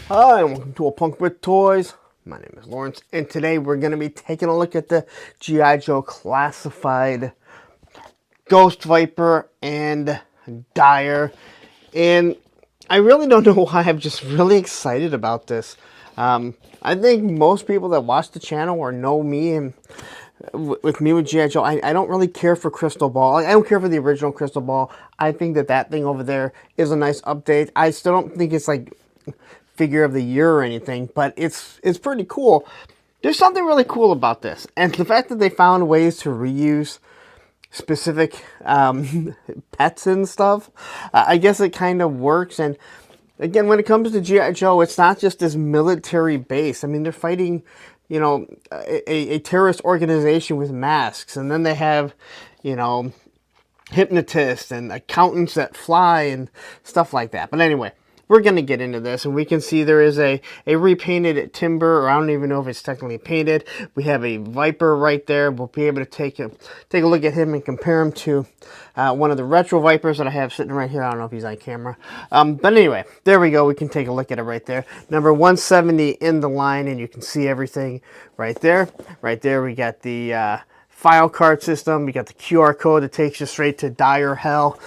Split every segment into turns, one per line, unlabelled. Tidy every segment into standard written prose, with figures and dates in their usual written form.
Hi, and welcome to A Punk with Toys. My name is Lawrence, and today we're going to be taking a look at the G.I. Joe Classified Ghost Viper and D.I.R.E. And I really don't know why I'm just really excited about this. I think most people that watch the channel or know me and with me with G.I. Joe, I don't really care for Crystal Ball. I don't care for the original Crystal Ball. I think that thing over there is a nice update. I still don't think it's like figure of the year or anything, but it's pretty cool. There's something really cool about this, and the fact that they found ways to reuse specific pets and stuff, I guess it kind of works. And again, when it comes to G.I. Joe, it's not just this military base. I mean, they're fighting, you know, a terrorist organization with masks, and then they have, you know, hypnotists and accountants that fly and stuff like that. But anyway, we're going to get into this, and we can see there is a repainted Timber, or I don't even know if it's technically painted. We have a Viper right there. We'll be able to take a look at him and compare him to one of the retro Vipers that I have sitting right here. I don't know if he's on camera. But anyway, there we go. We can take a look at it right there. Number 170 in the line, and you can see everything right there. Right there, we got the file card system. We got the QR code that takes you straight to Dire Hell.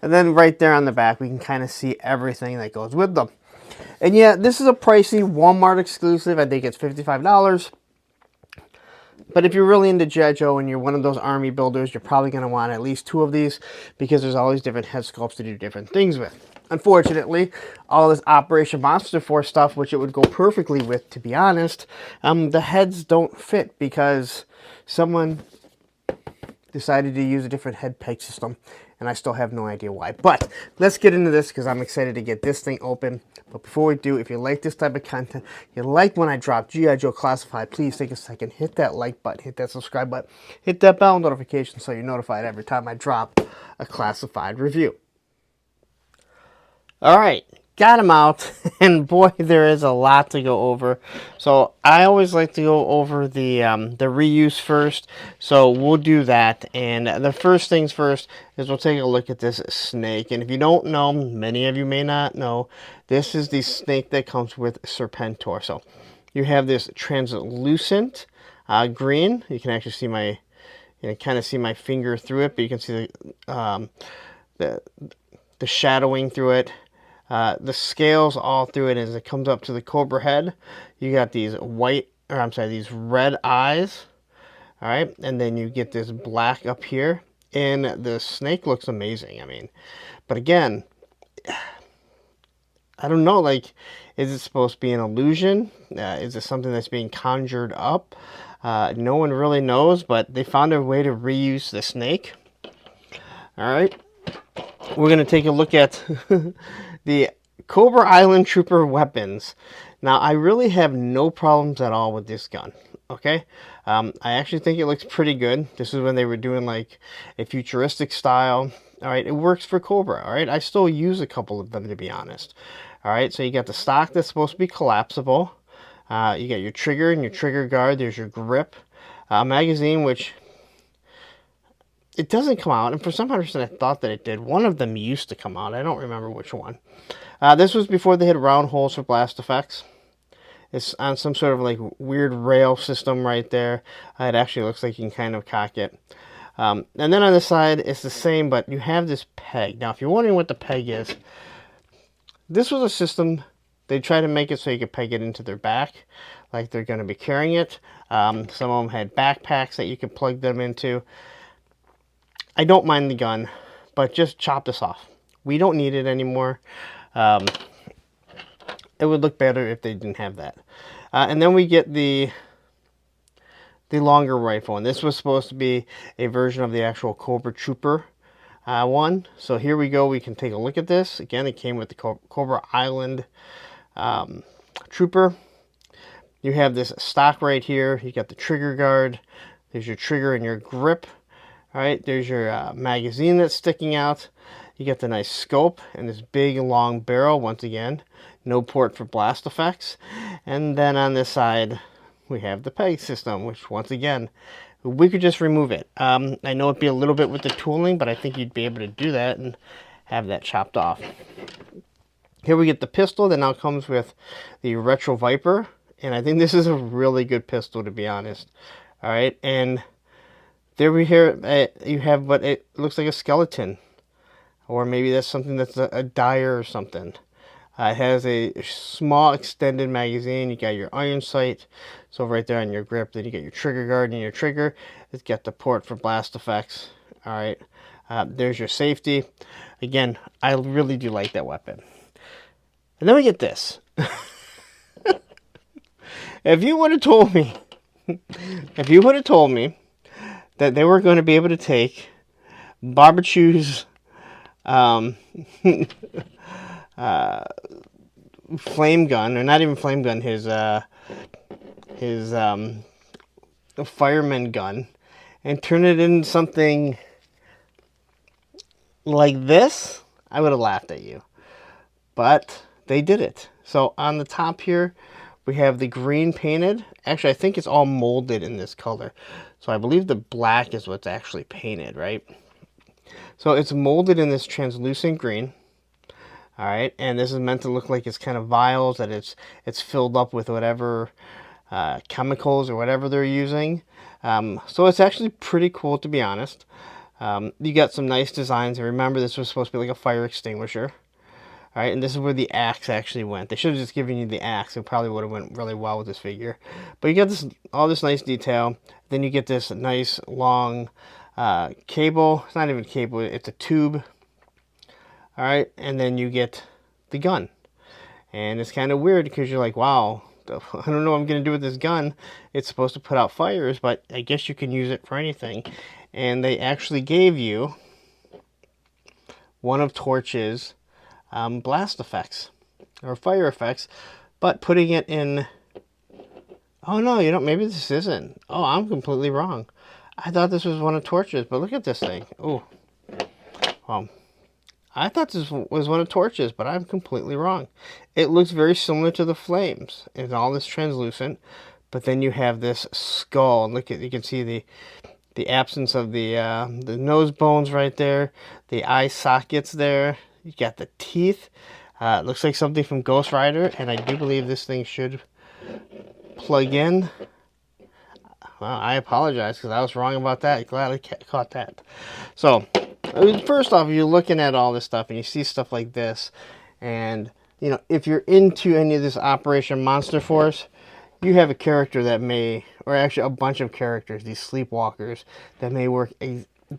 And then right there on the back, we can kind of see everything that goes with them. And yeah, this is a pricey Walmart exclusive. I think it's $55. But if you're really into G.I. Joe and you're one of those army builders, you're probably going to want at least 2 of these because there's all these different head sculpts to do different things with. Unfortunately, all this Operation Monster Force stuff, which it would go perfectly with, to be honest, the heads don't fit because someone decided to use a different head peg system, and I still have no idea why. But let's get into this because I'm excited to get this thing open. But before we do, if you like this type of content, you like when I drop G.I. Joe Classified, please take a second, hit that like button, hit that subscribe button, hit that bell notification so you're notified every time I drop a classified review. All right, got them out, and boy, there is a lot to go over. So I always like to go over the reuse first. So we'll do that, and the first things first is we'll take a look at this snake. And if you don't know, many of you may not know, this is the snake that comes with Serpentor. So you have this translucent green. You can actually see my, kind of see my finger through it, but you can see the shadowing through it. The scales all through it as it comes up to the Cobra head. You got these these red eyes. All right, and then you get this black up here, and the snake looks amazing. I mean, but again, I don't know. Like, is it supposed to be an illusion? Is it something that's being conjured up? No one really knows, but they found a way to reuse the snake. All right, we're gonna take a look at the Cobra Island Trooper weapons. Now, I really have no problems at all with this gun, okay? I actually think it looks pretty good. This is when they were doing like a futuristic style. All right, it works for Cobra, all right? I still use a couple of them, to be honest. All right, so you got the stock that's supposed to be collapsible. You got your trigger and your trigger guard. There's your grip. Magazine, which it doesn't come out, and for some reason I thought that it did. One of them used to come out. I don't remember which one. This was before they had round holes for blast effects. It's on some sort of like weird rail system right there. It actually looks like you can kind of cock it. And then on the side, it's the same, but you have this peg. Now, if you're wondering what the peg is, this was a system. They tried to make it so you could peg it into their back, like they're going to be carrying it. Some of them had backpacks that you could plug them into. I don't mind the gun, but just chop this off. We don't need it anymore. It would look better if they didn't have that. And then we get the longer rifle, and this was supposed to be a version of the actual Cobra Trooper one. So here we go. We can take a look at this. Again, it came with the Cobra Island Trooper. You have this stock right here. You got the trigger guard. There's your trigger and your grip. All right, there's your magazine that's sticking out. You get the nice scope and this big long barrel. Once again, no port for blast effects. And then on this side, we have the peg system, which once again, we could just remove it. I know it'd be a little bit with the tooling, but I think you'd be able to do that and have that chopped off. Here we get the pistol that now comes with the Retro Viper, and I think this is a really good pistol, to be honest. All right, and there we hear you have what it looks like a skeleton, or maybe that's something that's a D.I.R.E or something. It has a small extended magazine. You got your iron sight, so right there on your grip. Then you get your trigger guard and your trigger. It's got the port for blast effects. All right, there's your safety. Again, I really do like that weapon. And then we get this. If you would have told me, that they were going to be able to take Barbecue's flame gun, or not even flame gun, his fireman gun, and turn it into something like this, I would have laughed at you. But they did it. So on the top here, we have the green painted. Actually, I think it's all molded in this color. So I believe the black is what's actually painted, right? So it's molded in this translucent green. All right, and this is meant to look like it's kind of vials, that it's filled up with whatever chemicals or whatever they're using. So it's actually pretty cool, to be honest. You got some nice designs. And remember, this was supposed to be like a fire extinguisher. All right, and this is where the axe actually went. They should have just given you the axe. It probably would have went really well with this figure. But you get all this nice detail. Then you get this nice long cable. It's not even a cable. It's a tube. All right, and then you get the gun. And it's kind of weird because you're like, wow, I don't know what I'm going to do with this gun. It's supposed to put out fires, but I guess you can use it for anything. And they actually gave you one of Torch's blast effects or fire effects, but putting it in. Oh no, you know, maybe this isn't. Oh, I'm completely wrong. I thought this was one of Torch's, but look at this thing. Oh, I thought this was one of Torch's, but I'm completely wrong. It looks very similar to the Flames. It's all this translucent, but then you have this skull. And look at, you can see the absence of the nose bones right there, the eye sockets there. You got the teeth. It looks like something from Ghost Rider, and I do believe this thing should plug in. Well, I apologize because I was wrong about that. Glad I caught that. So, first off, if you're looking at all this stuff and you see stuff like this, and you know, if you're into any of this Operation Monster Force, you have a character that may, or actually a bunch of characters, these sleepwalkers, that may work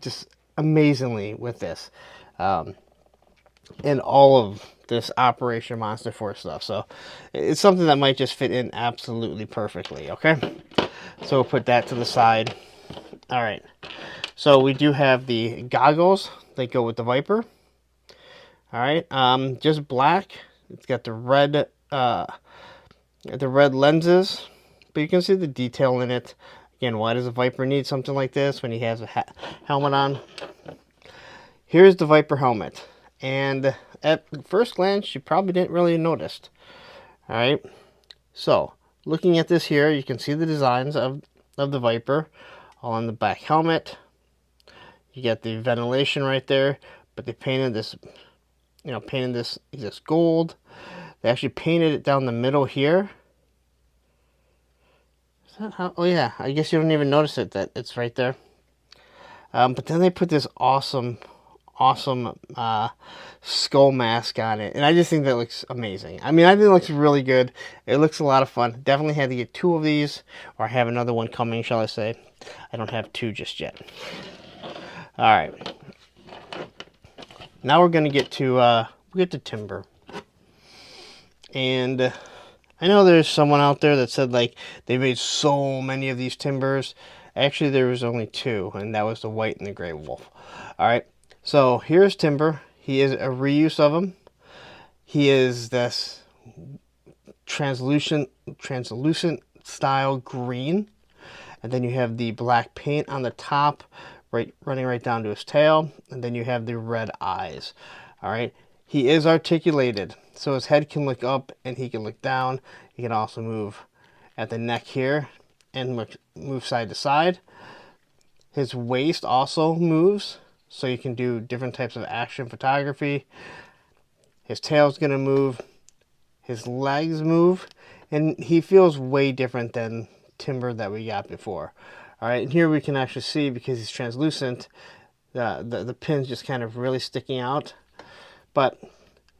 just amazingly with this. And all of this Operation Monster Force stuff. So it's something that might just fit in absolutely perfectly, okay? So we'll put that to the side. All right. So we do have the goggles that go with the Viper. All right. Just black. It's got the red lenses, but you can see the detail in it. Again, why does a Viper need something like this when he has a helmet on? Here's the Viper helmet. And at first glance, you probably didn't really notice. All right. So looking at this here, you can see the designs of the Viper all on the back helmet. You get the ventilation right there, but they painted this, this gold. They actually painted it down the middle here. Is that how? Oh yeah, I guess you don't even notice it, that it's right there. But then they put this awesome skull mask on it, and I just think that looks amazing. I mean, I think it looks really good. It looks a lot of fun. Definitely had to get 2 of these, or have another one coming, shall I say. I don't have 2 just yet. All right, now we're gonna get to Timber. And I know there's someone out there that said like they made so many of these Timbers. Actually, there was only 2, and that was the white and the gray wolf. All right. So here's Timber. He is a reuse of him. He is this translucent style green. And then you have the black paint on the top, running right down to his tail. And then you have the red eyes. All right. He is articulated. So his head can look up and he can look down. He can also move at the neck here and move side to side. His waist also moves. So you can do different types of action photography. His tail's going to move. His legs move. And he feels way different than Timber that we got before. All right, and here we can actually see, because he's translucent, the pin's just kind of really sticking out. But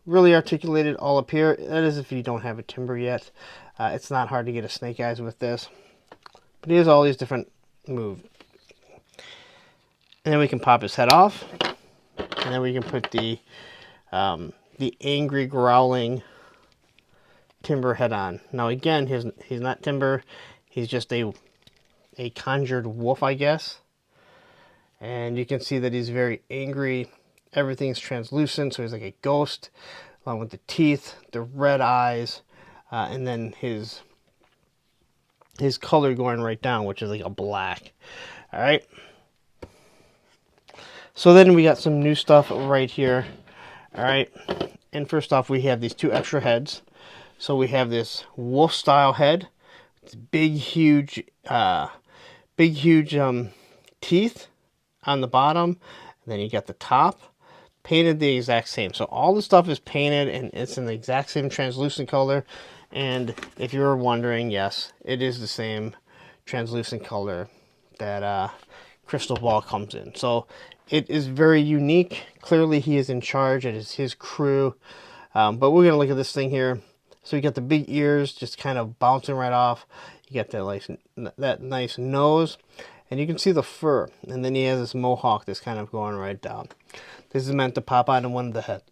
really articulated all up here. That is if you don't have a Timber yet. It's not hard to get a snake eyes with this. But he has all these different moves. And then we can pop his head off. And then we can put the angry growling Timber head on. Now again, he's not Timber. He's just a conjured wolf, I guess. And you can see that he's very angry. Everything's translucent, so he's like a ghost, along with the teeth, the red eyes, and then his color going right down, which is like a black. All right. So then we got some new stuff right here. All right. And first off, we have these two extra heads. So we have this wolf style head. It's big, huge teeth on the bottom. And then you got the top painted the exact same. So all the stuff is painted and it's in the exact same translucent color. And if you were wondering, yes, it is the same translucent color that Crystal Ball comes in. So it is very unique. Clearly he is in charge. It is his crew. But we're going to look at this thing here. So you got the big ears just kind of bouncing right off. You got that nice nose. And you can see the fur. And then he has this mohawk that's kind of going right down. This is meant to pop onto one of the heads.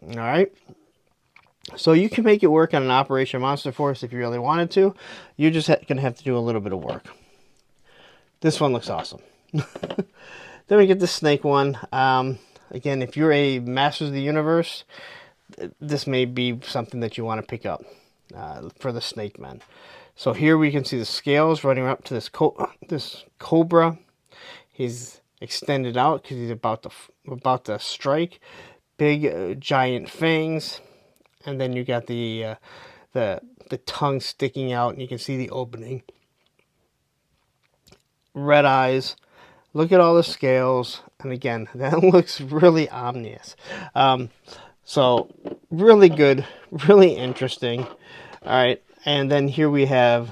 All right. So you can make it work on an Operation Monster Force if you really wanted to. You're just going to have to do a little bit of work. This one looks awesome. Then we get the snake one. Again, if you're a Masters of the Universe, this may be something that you want to pick up for the snake men. So here we can see the scales running up to this Cobra. He's extended out because he's about to strike. Big giant fangs, and then you got the tongue sticking out, and you can see the opening. Red eyes. Look at all the scales, and again, that looks really ominous. So really good, really interesting. All right, and then here we have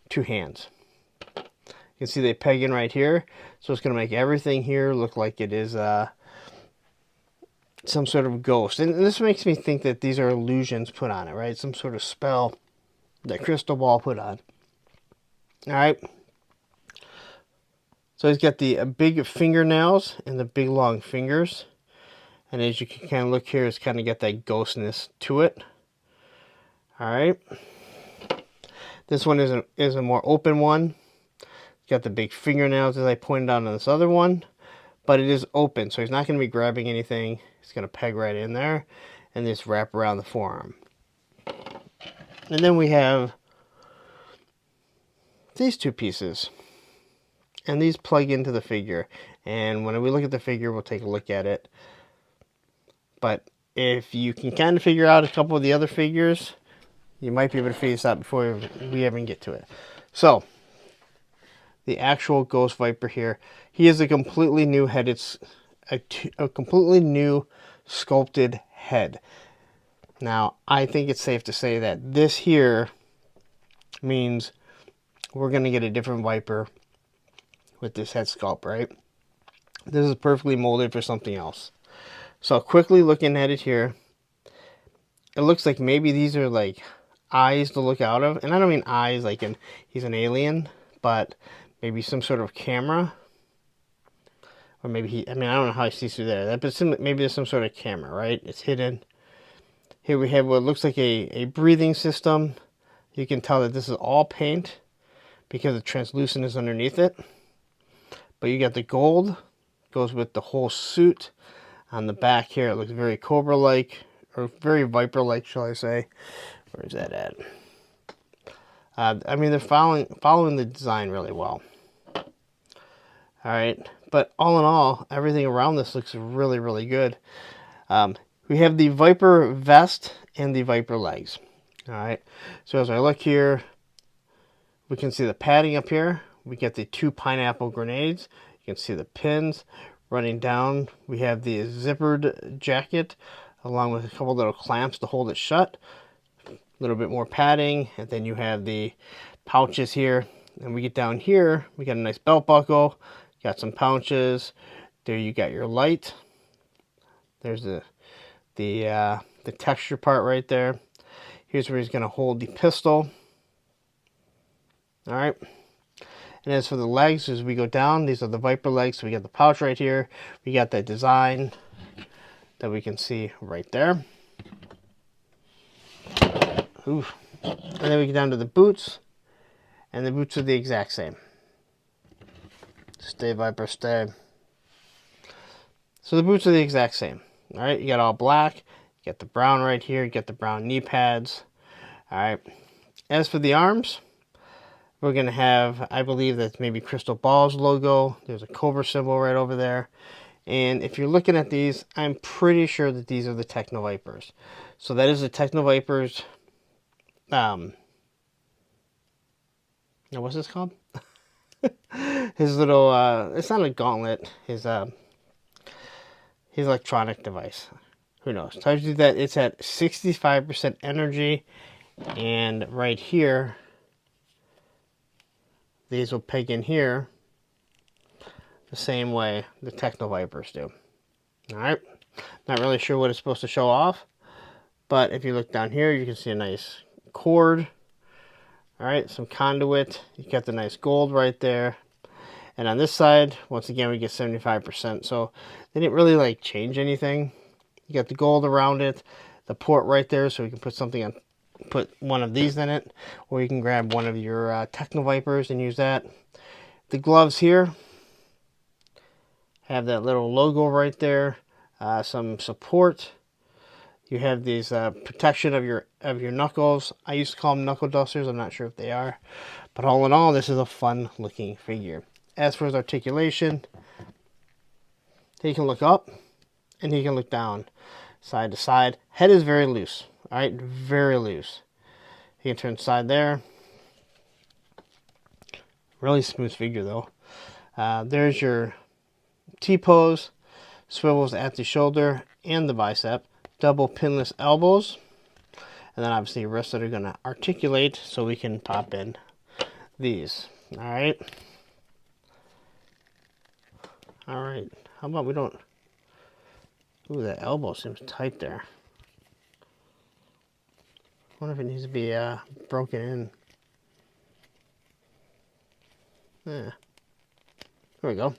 two hands. You can see they peg in right here, so it's going to make everything here look like it is some sort of ghost. And this makes me think that these are illusions put on it, right? Some sort of spell that Crystal Ball put on. All right. So he's got the big fingernails and the big long fingers. And as you can kind of look here, it's kind of got that ghostness to it. All right. This one is a more open one. It's got the big fingernails as I pointed out on this other one. But it is open, so he's not going to be grabbing anything. He's going to peg right in there and just wrap around the forearm. And then we have these two pieces. And these plug into the figure. And when we look at the figure, we'll take a look at it. But if you can kind of figure out a couple of the other figures, you might be able to figure this out before we even get to it. So, the actual Ghost Viper here. He is a completely new head. It's a completely new sculpted head. Now, I think it's safe to say that this here means we're going to get a different Viper with this head sculpt, right? This is perfectly molded for something else. So quickly looking at it here, it looks like maybe these are like eyes to look out of. And I don't mean eyes like he's an alien, but maybe some sort of camera. Or maybe I don't know how he sees through there. But maybe there's some sort of camera, right? It's hidden. Here we have what looks like a breathing system. You can tell that this is all paint because the translucent is underneath it. But you got the gold, goes with the whole suit. On the back here, it looks very Cobra-like, or very Viper-like, shall I say. Where is that at? I mean, they're following the design really well. All right, but all in all, everything around this looks really, really good. We have the Viper vest and the Viper legs. All right, so as I look here, we can see the padding up here. We get the two pineapple grenades. You can see the pins running down. We have the zippered jacket along with a couple little clamps to hold it shut. A little bit more padding, and then you have the pouches here. And we get down here, we got a nice belt buckle, got some pouches. There you got your light. There's the texture part right there. Here's where he's going to hold the pistol. All right. And as for the legs, as we go down, these are the Viper legs. So we got the pouch right here. We got that design that we can see right there. Oof. And then we get down to the boots. And the boots are the exact same. Stay, Viper, stay. So the boots are the exact same. All right, you got all black. You got the brown right here. You got the brown knee pads. All right. As for the arms, we're going to have, I believe that's maybe Crystal Ball's logo. There's a Cobra symbol right over there. And if you're looking at these, I'm pretty sure that these are the Techno Vipers. So that is the Techno Vipers. What's this called? His little, it's not a gauntlet. His electronic device. Who knows? Tells you that it's at 65% energy. And right here, these will peg in here the same way the Techno Vipers do. Alright, not really sure what it's supposed to show off, but if you look down here, you can see a nice cord. Alright, some conduit. You got the nice gold right there. And on this side, once again, we get 75%. So they didn't really like change anything. You got the gold around it, the port right there, so we can put something on, put one of these in it, or you can grab one of your Techno Vipers and use that. The gloves here have that little logo right there, some support. You have these protection of your knuckles. I used to call them knuckle dusters. I'm not sure if they are, but all in all, this is a fun looking figure. As for his articulation, he can look up and he can look down, side to side. Head is very loose. All right, very loose. He can turn side there. Really smooth figure though. There's your T-pose, swivels at the shoulder and the bicep, double pinless elbows, and then obviously your wrists that are going to articulate so we can pop in these. All right. All right. How about we don't... Ooh, that elbow seems tight there. I wonder if it needs to be broken in. Yeah. There we go.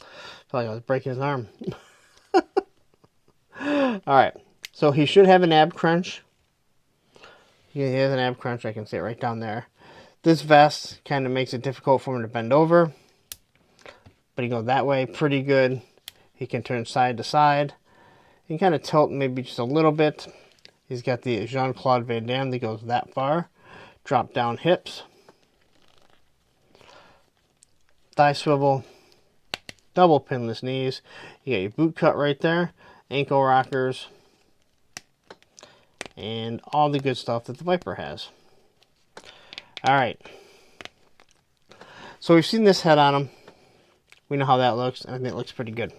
I feel like I was breaking his arm. Alright. So he should have an ab crunch. He has an ab crunch. I can see it right down there. This vest kind of makes it difficult for him to bend over. But he goes that way pretty good. He can turn side to side. He can kind of tilt maybe just a little bit. He's got the Jean-Claude Van Damme that goes that far. Drop down hips. Thigh swivel. Double pinless knees. You got your boot cut right there. Ankle rockers. And all the good stuff that the Viper has. Alright. So we've seen this head on him. We know how that looks, and I think it looks pretty good.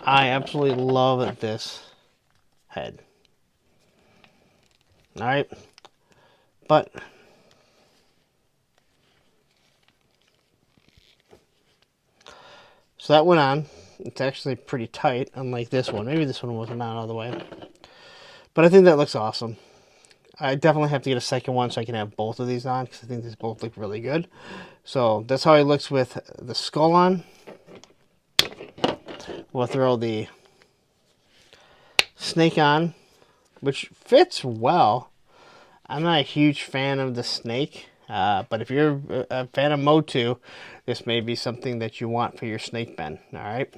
I absolutely love this head. Alright. But so that went on. It's actually pretty tight, unlike this one. Maybe this one wasn't on all the way. But I think that looks awesome. I definitely have to get a second one so I can have both of these on, because I think these both look really good. So that's how he looks with the skull on. We'll throw the snake on, which fits well. I'm not a huge fan of the snake, but if you're a fan of Motu, this may be something that you want for your snake bend. All right.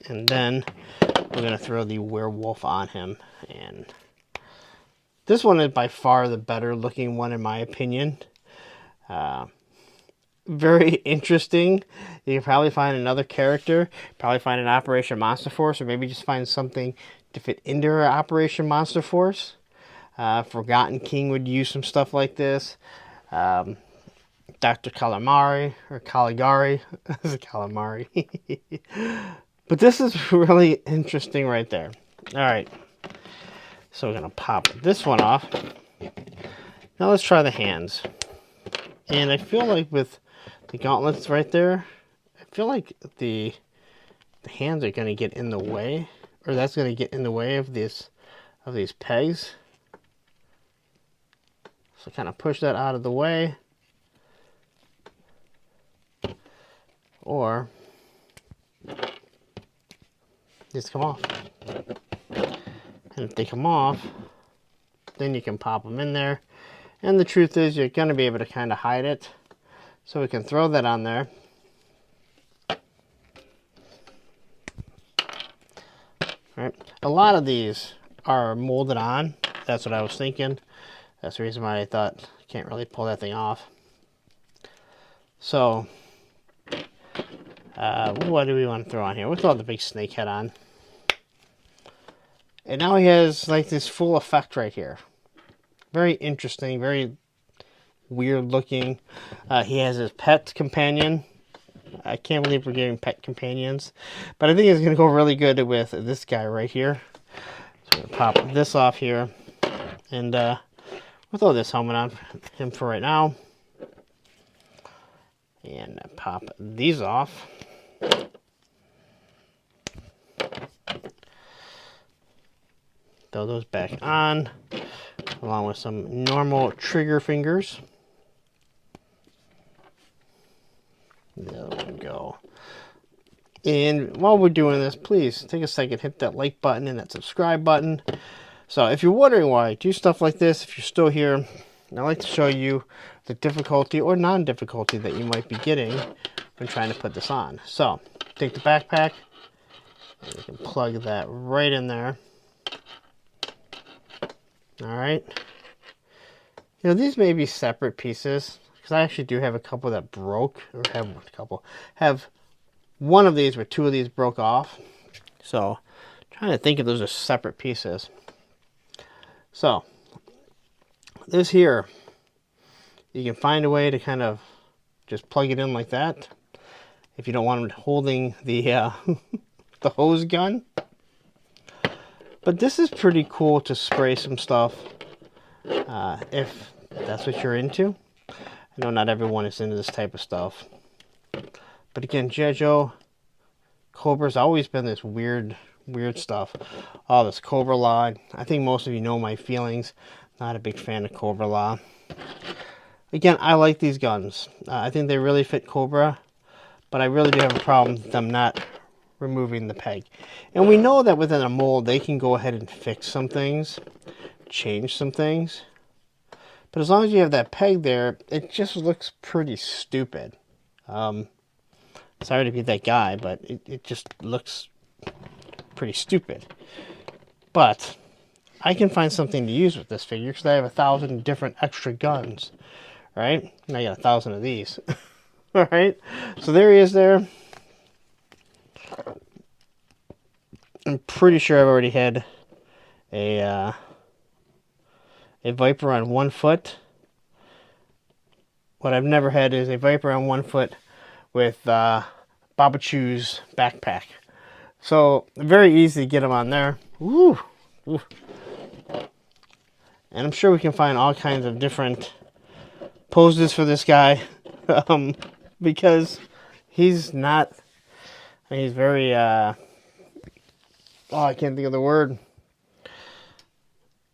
And then we're going to throw the werewolf on him. And this one is by far the better looking one in my opinion. Very interesting. You can probably find another character, probably find an Operation Monster Force, or maybe just find something to fit into Operation Monster Force. Forgotten King would use some stuff like this. Dr. Calamari, or Caligari. This is Calamari. But this is really interesting right there. All right. So we're going to pop this one off. Now let's try the hands. And I feel like with the gauntlets right there, I feel like the hands are going to get in the way, or that's going to get in the way of these pegs. So kind of push that out of the way. Or just come off. And if they come off, then you can pop them in there. And the truth is, you're going to be able to kind of hide it. So we can throw that on there. Right. A lot of these are molded on. That's what I was thinking. That's the reason why I thought I can't really pull that thing off. So, what do we want to throw on here? We'll throw the big snake head on. And now he has like this full effect right here. Very interesting, very weird looking. He has his pet companion. I can't believe we're getting pet companions. But I think it's going to go really good with this guy right here. So I'm going to pop this off here. And we'll throw this helmet on him for right now. And pop these off. Throw those back on, along with some normal trigger fingers. There we go. And while we're doing this, please take a second, hit that like button and that subscribe button. So if you're wondering why I do stuff like this, if you're still here, I like to show you the difficulty or non-difficulty that you might be getting when trying to put this on. So take the backpack, and you can plug that right in there. All right. You know, these may be separate pieces, because I actually do have a couple that broke, or have one of these where two of these broke off. So I'm trying to think if those are separate pieces. So this here, you can find a way to kind of just plug it in like that. If you don't want them holding the the hose gun. But this is pretty cool to spray some stuff if that's what you're into. I know not everyone is into this type of stuff. But again, G.I. Joe, Cobra's always been this weird stuff. All this Cobra Law. I think most of you know my feelings. Not a big fan of Cobra Law. Again, I like these guns. I think they really fit Cobra. But I really do have a problem with them not removing the peg. And we know that within a mold, they can go ahead and fix some things. Change some things. But as long as you have that peg there, it just looks pretty stupid. Sorry to be that guy, but it just looks pretty stupid. But I can find something to use with this figure because I have 1,000 different extra guns. Right? And I got 1,000 of these. Alright? So there he is there. I'm pretty sure I've already had a Viper on 1 foot. What I've never had is a Viper on 1 foot with Babachu's backpack. So very easy to get them on there. Woo! Woo. And I'm sure we can find all kinds of different poses for this guy. Because he's not, he's very, I can't think of the word.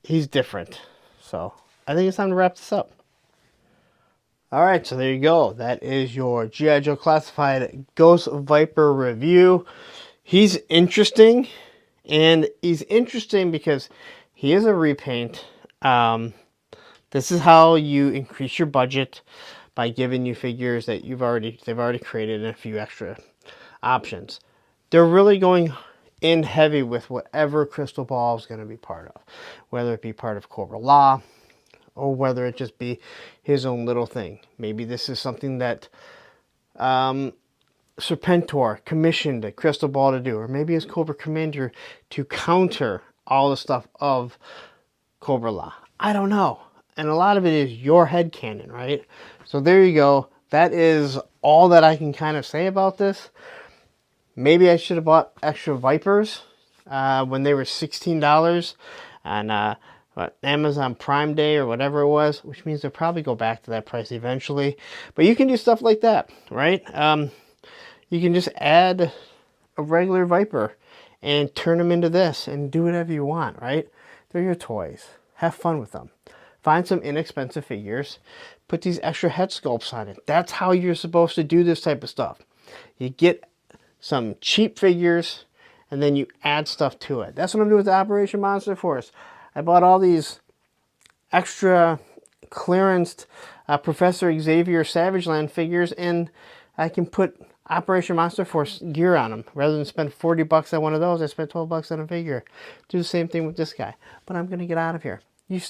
He's different. So I think it's time to wrap this up. Alright, so there you go. That is your G.I. Joe Classified Ghost Viper review. He's interesting. And he's interesting because he is a repaint. This is how you increase your budget, by giving you figures that they've already created and a few extra options. They're really going in heavy with whatever Crystal Ball is going to be part of, whether it be part of Cobra Law or whether it just be his own little thing. Maybe this is something that Serpentor commissioned Crystal Ball to do, or maybe it's Cobra Commander to counter all the stuff of Cobra Law. I don't know. And a lot of it is your headcanon, right? So there you go. That is all that I can kind of say about this. Maybe I should have bought extra Vipers when they were $16 on Amazon Prime Day or whatever it was, which means they'll probably go back to that price eventually. But you can do stuff like that, right? You can just add a regular Viper and turn them into this and do whatever you want, right? They're your toys. Have fun with them. Find some inexpensive figures. Put these extra head sculpts on it. That's how you're supposed to do this type of stuff. You get some cheap figures and then you add stuff to it. That's what I'm doing with the Operation Monster Force. I bought all these extra clearanced Professor Xavier Savage Land figures, and I can put Operation Monster Force gear on them. Rather than spend 40 bucks on one of those, I spent 12 bucks on a figure. Do the same thing with this guy. But I'm going to get out of here. I'm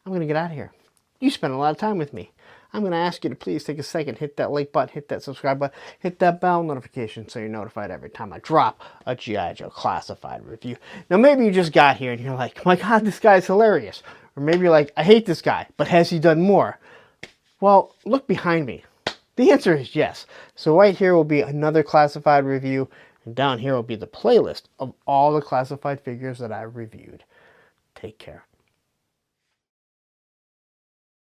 going to get out of here. You spent a lot of time with me. I'm going to ask you to please take a second, hit that like button, hit that subscribe button, hit that bell notification so you're notified every time I drop a G.I. Joe classified review. Now, maybe you just got here and you're like, my God, this guy's hilarious. Or maybe you're like, I hate this guy, but has he done more? Well, look behind me. The answer is yes. So right here will be another classified review, and down here will be the playlist of all the classified figures that I've reviewed. Take care.